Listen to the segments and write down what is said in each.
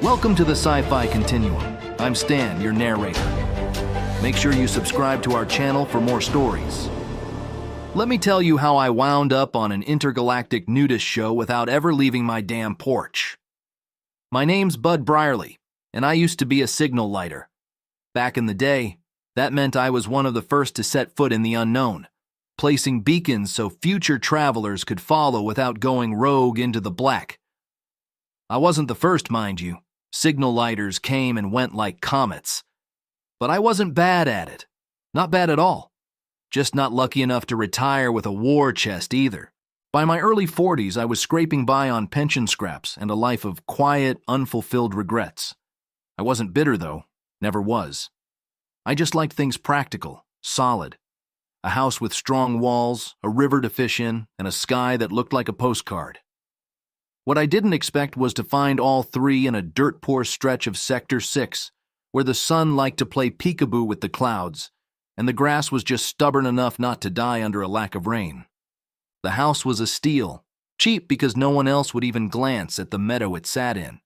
Welcome to the Sci-Fi Continuum. I'm Stan, your narrator. Make sure you subscribe to our channel for more stories. Let me tell you how I wound up on an intergalactic nudist show without ever leaving my damn porch. My name's Bud Brierly, and I used to be a signal lighter. Back in the day, that meant I was one of the first to set foot in the unknown, placing beacons so future travelers could follow without going rogue into the black. I wasn't the first, mind you. Signal lighters came and went like comets. But I wasn't bad at it. Not bad at all. Just not lucky enough to retire with a war chest either. By my early 40s, I was scraping by on pension scraps and a life of quiet, unfulfilled regrets. I wasn't bitter, though. Never was. I just liked things practical, solid. A house with strong walls, a river to fish in, and a sky that looked like a postcard. What I didn't expect was to find all three in a dirt-poor stretch of Sector 6, where the sun liked to play peekaboo with the clouds, and the grass was just stubborn enough not to die under a lack of rain. The house was a steal, cheap because no one else would even glance at the meadow it sat in.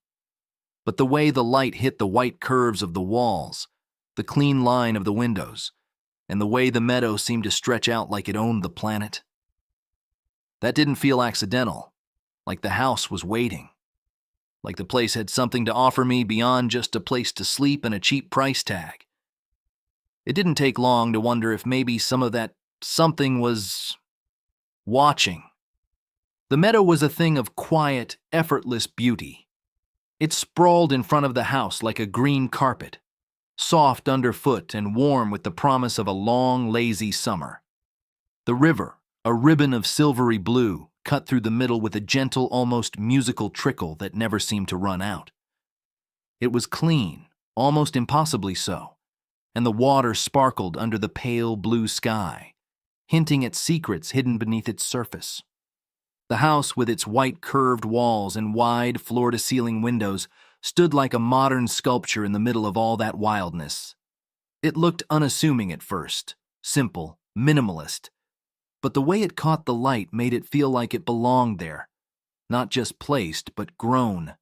But the way the light hit the white curves of the walls, the clean line of the windows, and the way the meadow seemed to stretch out like it owned the planet, that didn't feel accidental. Like the house was waiting. Like the place had something to offer me beyond just a place to sleep and a cheap price tag. It didn't take long to wonder if maybe some of that something was watching. The meadow was a thing of quiet, effortless beauty. It sprawled in front of the house like a green carpet, soft underfoot and warm with the promise of a long, lazy summer. The river, a ribbon of silvery blue, cut through the middle with a gentle, almost musical trickle that never seemed to run out. It was clean, almost impossibly so, and the water sparkled under the pale blue sky, hinting at secrets hidden beneath its surface. The house, with its white curved walls and wide floor-to-ceiling windows, stood like a modern sculpture in the middle of all that wildness. It looked unassuming at first, simple, minimalist, but the way it caught the light made it feel like it belonged there, not just placed, but grown.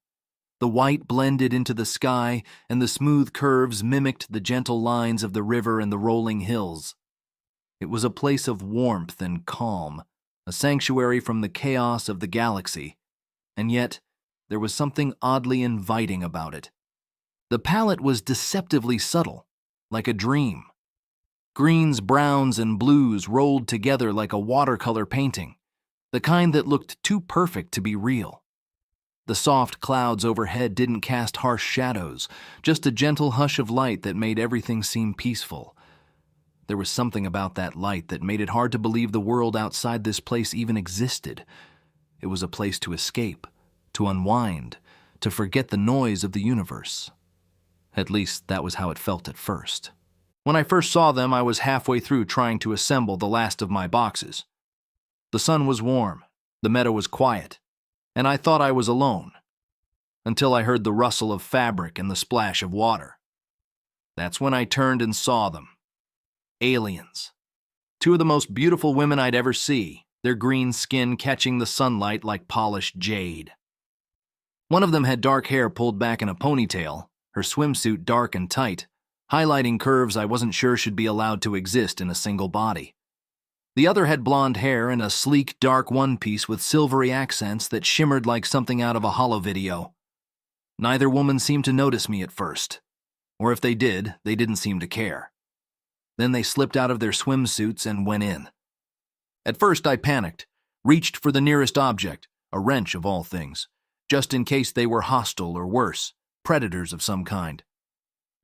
The white blended into the sky, and the smooth curves mimicked the gentle lines of the river and the rolling hills. It was a place of warmth and calm, a sanctuary from the chaos of the galaxy, and yet there was something oddly inviting about it. The palette was deceptively subtle, like a dream. Greens, browns, and blues rolled together like a watercolor painting, the kind that looked too perfect to be real. The soft clouds overhead didn't cast harsh shadows, just a gentle hush of light that made everything seem peaceful. There was something about that light that made it hard to believe the world outside this place even existed. It was a place to escape, to unwind, to forget the noise of the universe. At least that was how it felt at first. When I first saw them, I was halfway through trying to assemble the last of my boxes. The sun was warm, the meadow was quiet, and I thought I was alone, until I heard the rustle of fabric and the splash of water. That's when I turned and saw them. Aliens. Two of the most beautiful women I'd ever see, their green skin catching the sunlight like polished jade. One of them had dark hair pulled back in a ponytail, her swimsuit dark and tight, highlighting curves I wasn't sure should be allowed to exist in a single body. The other had blonde hair and a sleek, dark one-piece with silvery accents that shimmered like something out of a holo video. Neither woman seemed to notice me at first, or if they did, they didn't seem to care. Then they slipped out of their swimsuits and went in. At first I panicked, reached for the nearest object, a wrench of all things, just in case they were hostile or worse, predators of some kind.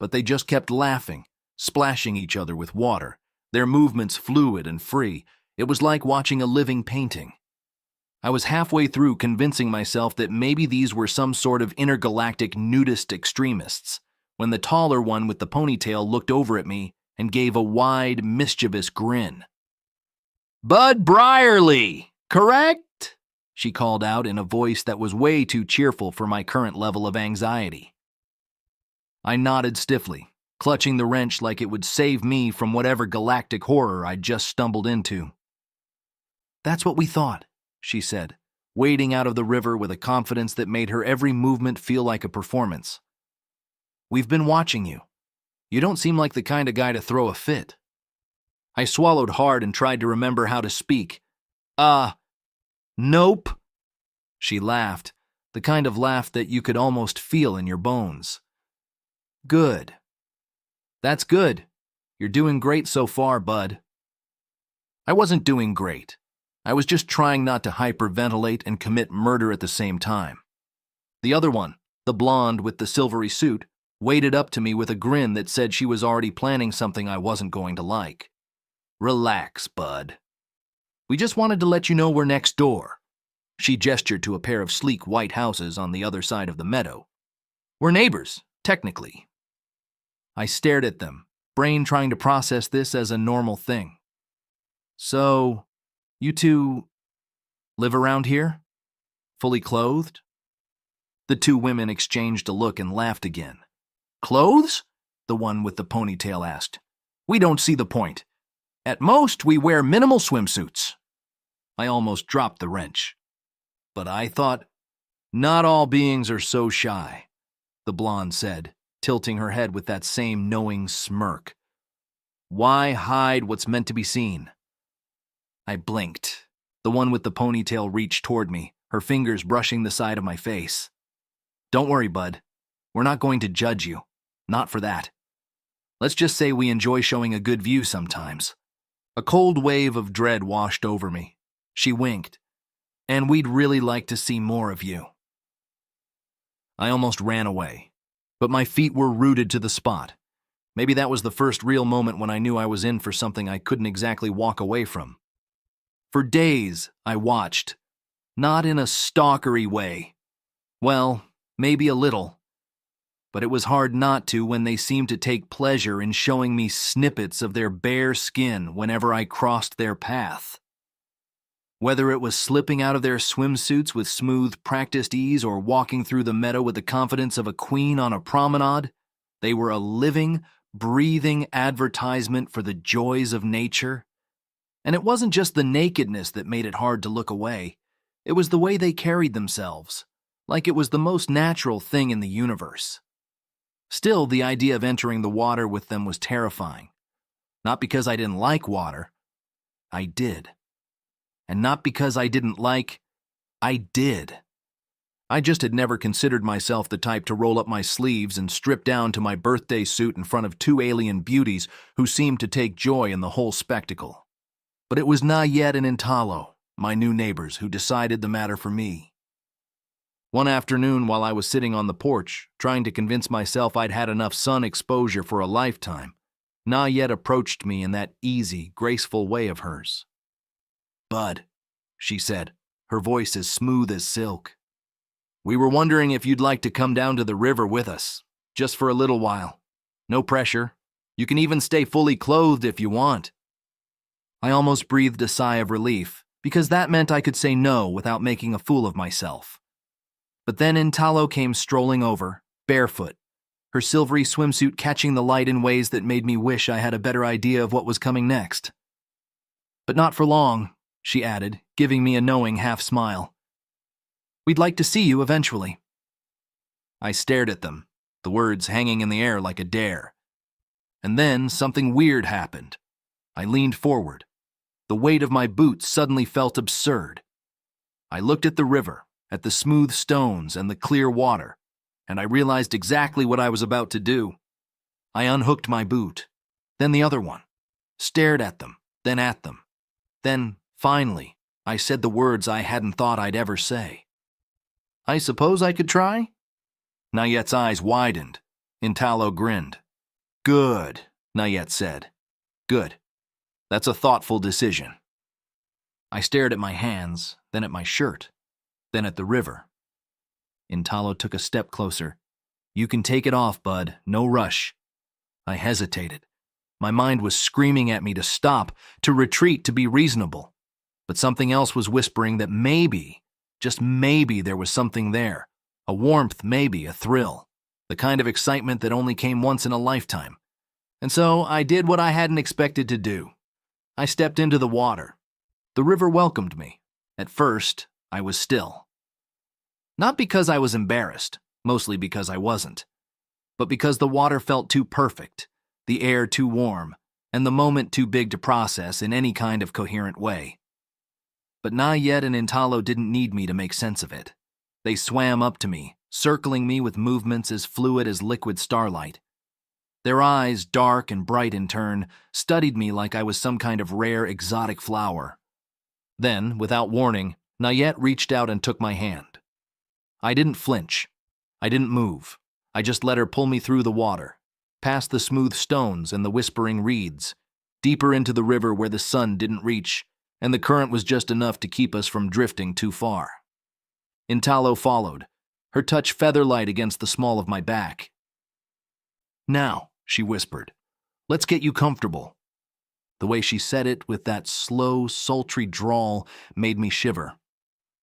But they just kept laughing, splashing each other with water, their movements fluid and free. It was like watching a living painting. I was halfway through convincing myself that maybe these were some sort of intergalactic nudist extremists, when the taller one with the ponytail looked over at me and gave a wide, mischievous grin. "Bud Brierly, correct?" she called out in a voice that was way too cheerful for my current level of anxiety. I nodded stiffly, clutching the wrench like it would save me from whatever galactic horror I'd just stumbled into. "That's what we thought," she said, wading out of the river with a confidence that made her every movement feel like a performance. "We've been watching you. You don't seem like the kind of guy to throw a fit." I swallowed hard and tried to remember how to speak. Nope." She laughed, the kind of laugh that you could almost feel in your bones. "Good. That's good. You're doing great so far, bud." I wasn't doing great. I was just trying not to hyperventilate and commit murder at the same time. The other one, the blonde with the silvery suit, waded up to me with a grin that said she was already planning something I wasn't going to like. "Relax, bud. We just wanted to let you know we're next door." She gestured to a pair of sleek white houses on the other side of the meadow. "We're neighbors, technically." I stared at them, brain trying to process this as a normal thing. "So, you two live around here? Fully clothed?" The two women exchanged a look and laughed again. "Clothes?" the one with the ponytail asked. "We don't see the point. At most, we wear minimal swimsuits." I almost dropped the wrench. But I thought, "Not all beings are so shy," the blonde said, tilting her head with that same knowing smirk. "Why hide what's meant to be seen?" I blinked. The one with the ponytail reached toward me, her fingers brushing the side of my face. "Don't worry, bud. We're not going to judge you. Not for that. Let's just say we enjoy showing a good view sometimes." A cold wave of dread washed over me. She winked. "And we'd really like to see more of you." I almost ran away, but my feet were rooted to the spot. Maybe that was the first real moment when I knew I was in for something I couldn't exactly walk away from. For days, I watched. Not in a stalkery way. Well, maybe a little. But it was hard not to when they seemed to take pleasure in showing me snippets of their bare skin whenever I crossed their path. Whether it was slipping out of their swimsuits with smooth, practiced ease or walking through the meadow with the confidence of a queen on a promenade, they were a living, breathing advertisement for the joys of nature. And it wasn't just the nakedness that made it hard to look away. It was the way they carried themselves, like it was the most natural thing in the universe. Still, the idea of entering the water with them was terrifying. Not because I didn't like water. I did. And not because I didn't like, I did. I just had never considered myself the type to roll up my sleeves and strip down to my birthday suit in front of two alien beauties who seemed to take joy in the whole spectacle. But it was Nayet and Intalo, my new neighbors, who decided the matter for me. One afternoon while I was sitting on the porch, trying to convince myself I'd had enough sun exposure for a lifetime, Nayet approached me in that easy, graceful way of hers. "Bud," she said, her voice as smooth as silk. "We were wondering if you'd like to come down to the river with us, just for a little while. No pressure. You can even stay fully clothed if you want." I almost breathed a sigh of relief, because that meant I could say no without making a fool of myself. But then Intalo came strolling over, barefoot, her silvery swimsuit catching the light in ways that made me wish I had a better idea of what was coming next. "But not for long," she added, giving me a knowing half-smile. "We'd like to see you eventually." I stared at them, the words hanging in the air like a dare. And then something weird happened. I leaned forward. The weight of my boots suddenly felt absurd. I looked at the river, at the smooth stones and the clear water, and I realized exactly what I was about to do. I unhooked my boot, then the other one, stared at them, then at them. Then, finally, I said the words I hadn't thought I'd ever say. "I suppose I could try?" Nayet's eyes widened. Intalo grinned. "Good," Nayet said. "Good. That's a thoughtful decision." I stared at my hands, then at my shirt, then at the river. Intalo took a step closer. "You can take it off, bud. No rush." I hesitated. My mind was screaming at me to stop, to retreat, to be reasonable. But something else was whispering that maybe, just maybe, there was something there. A warmth, maybe, a thrill. The kind of excitement that only came once in a lifetime. And so I did what I hadn't expected to do. I stepped into the water. The river welcomed me. At first, I was still. Not because I was embarrassed, mostly because I wasn't, but because the water felt too perfect, the air too warm, and the moment too big to process in any kind of coherent way. But Nayet and Intalo didn't need me to make sense of it. They swam up to me, circling me with movements as fluid as liquid starlight. Their eyes, dark and bright in turn, studied me like I was some kind of rare exotic flower. Then, without warning, Nayet reached out and took my hand. I didn't flinch. I didn't move. I just let her pull me through the water, past the smooth stones and the whispering reeds, deeper into the river where the sun didn't reach, and the current was just enough to keep us from drifting too far. Intalo followed, her touch feather-light against the small of my back. "Now," she whispered, "let's get you comfortable." The way she said it with that slow, sultry drawl made me shiver.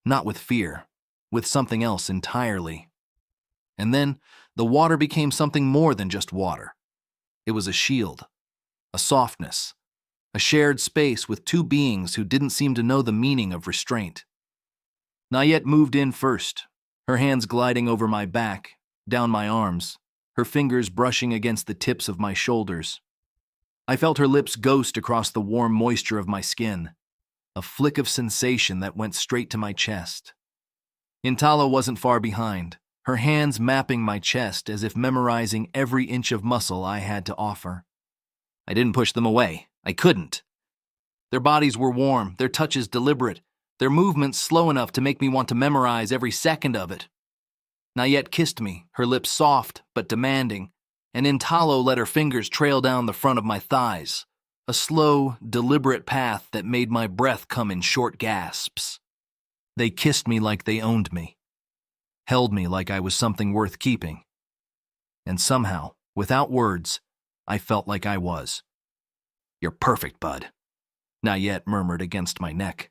Not with fear, with something else entirely. And then, the water became something more than just water. It was a shield, a softness, a shared space with two beings who didn't seem to know the meaning of restraint. Nayet moved in first, her hands gliding over my back, down my arms, her fingers brushing against the tips of my shoulders. I felt her lips ghost across the warm moisture of my skin, a flick of sensation that went straight to my chest. Intalo wasn't far behind, her hands mapping my chest as if memorizing every inch of muscle I had to offer. I didn't push them away. I couldn't. Their bodies were warm, their touches deliberate, their movements slow enough to make me want to memorize every second of it. Nayet kissed me, her lips soft but demanding, and Intalo let her fingers trail down the front of my thighs, a slow, deliberate path that made my breath come in short gasps. They kissed me like they owned me, held me like I was something worth keeping. And somehow, without words, I felt like I was. "You're perfect, bud," Nayet murmured against my neck.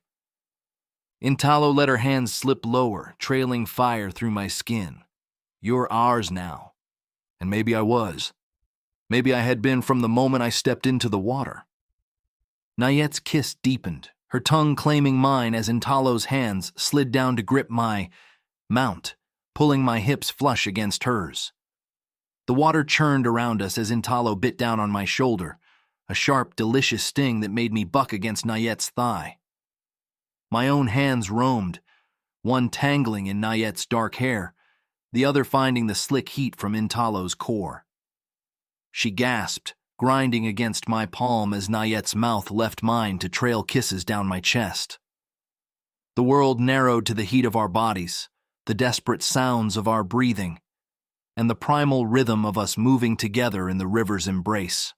Intalo let her hands slip lower, trailing fire through my skin. "You're ours now." And maybe I was. Maybe I had been from the moment I stepped into the water. Nayet's kiss deepened, her tongue claiming mine as Intalo's hands slid down to grip my mount, pulling my hips flush against hers. The water churned around us as Intalo bit down on my shoulder, a sharp, delicious sting that made me buck against Nayet's thigh. My own hands roamed, one tangling in Nayet's dark hair, the other finding the slick heat from Intalo's core. She gasped, grinding against my palm as Nayet's mouth left mine to trail kisses down my chest. The world narrowed to the heat of our bodies, the desperate sounds of our breathing, and the primal rhythm of us moving together in the river's embrace.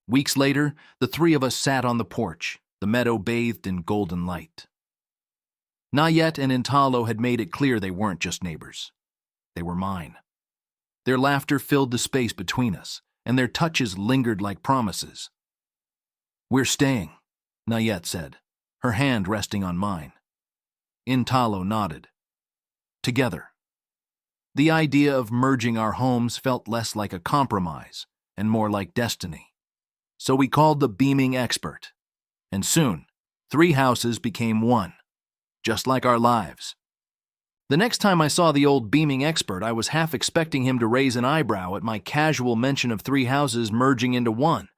Weeks later, the three of us sat on the porch, the meadow bathed in golden light. Nayet and Intalo had made it clear they weren't just neighbors. They were mine. Their laughter filled the space between us, and their touches lingered like promises. "We're staying," Nayet said, her hand resting on mine. Intalo nodded. "Together." The idea of merging our homes felt less like a compromise and more like destiny. So we called the beaming expert. And soon, 3 houses became 1, just like our lives. The next time I saw the old beaming expert, I was half expecting him to raise an eyebrow at my casual mention of 3 houses merging into 1.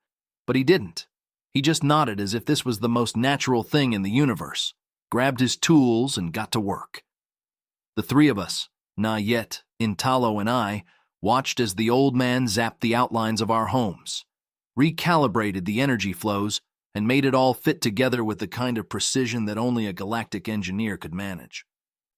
But he didn't. He just nodded as if this was the most natural thing in the universe, grabbed his tools, and got to work. The 3 of us, Nayet, Intalo, and I, watched as the old man zapped the outlines of our homes, recalibrated the energy flows, and made it all fit together with the kind of precision that only a galactic engineer could manage.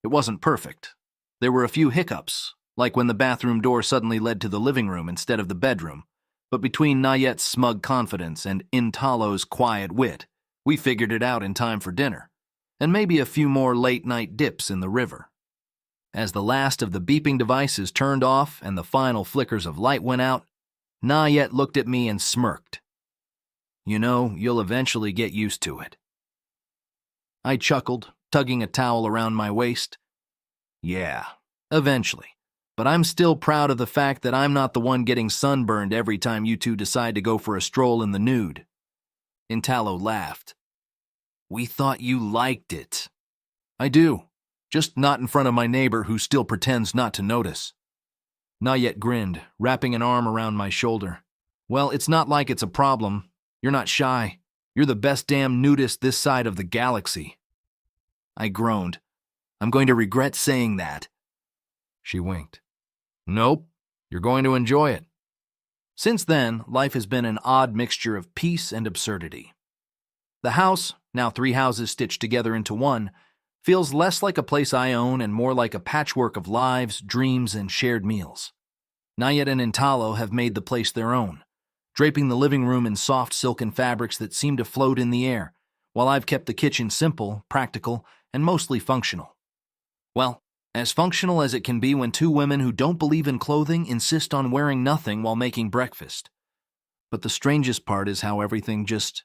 It wasn't perfect. There were a few hiccups, like when the bathroom door suddenly led to the living room instead of the bedroom, but between Nayet's smug confidence and Intalo's quiet wit, we figured it out in time for dinner, and maybe a few more late-night dips in the river. As the last of the beeping devices turned off and the final flickers of light went out, Nayet looked at me and smirked. "You know, you'll eventually get used to it." I chuckled, tugging a towel around my waist. "Yeah, eventually. But I'm still proud of the fact that I'm not the one getting sunburned every time you two decide to go for a stroll in the nude." Intalo laughed. "We thought you liked it." "I do. Just not in front of my neighbor who still pretends not to notice. Nayet grinned, wrapping an arm around my shoulder. Well, it's not like it's a problem. You're not shy. You're the best damn nudist this side of the galaxy. I groaned. I'm going to regret saying that. She winked. Nope, you're going to enjoy it. Since then, life has been an odd mixture of peace and absurdity. The house, now 3 houses stitched together into one, feels less like a place I own and more like a patchwork of lives, dreams, and shared meals. Nayet and Intalo have made the place their own, draping the living room in soft silken fabrics that seem to float in the air, while I've kept the kitchen simple, practical, and mostly functional. Well, as functional as it can be when 2 women who don't believe in clothing insist on wearing nothing while making breakfast. But the strangest part is how everything just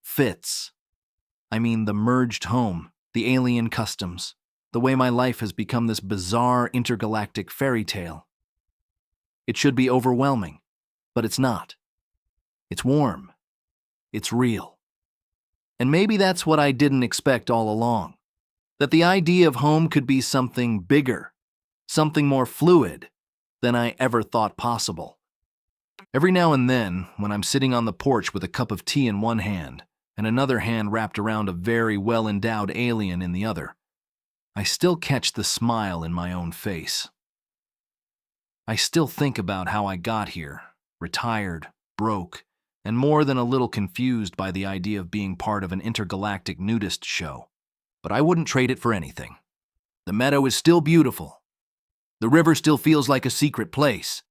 fits. I mean, the merged home, the alien customs, the way my life has become this bizarre intergalactic fairy tale. It should be overwhelming, but it's not. It's warm. It's real. And maybe that's what I didn't expect all along. That the idea of home could be something bigger, something more fluid than I ever thought possible. Every now and then, when I'm sitting on the porch with a cup of tea in one hand and another hand wrapped around a very well-endowed alien in the other, I still catch the smile in my own face. I still think about how I got here, retired, broke, and more than a little confused by the idea of being part of an intergalactic nudist show. But I wouldn't trade it for anything. The meadow is still beautiful. The river still feels like a secret place.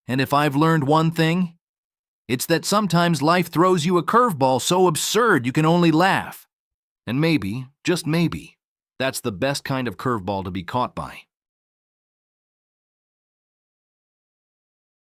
And if I've learned one thing, it's that sometimes life throws you a curveball so absurd you can only laugh. And maybe, just maybe, that's the best kind of curveball to be caught by.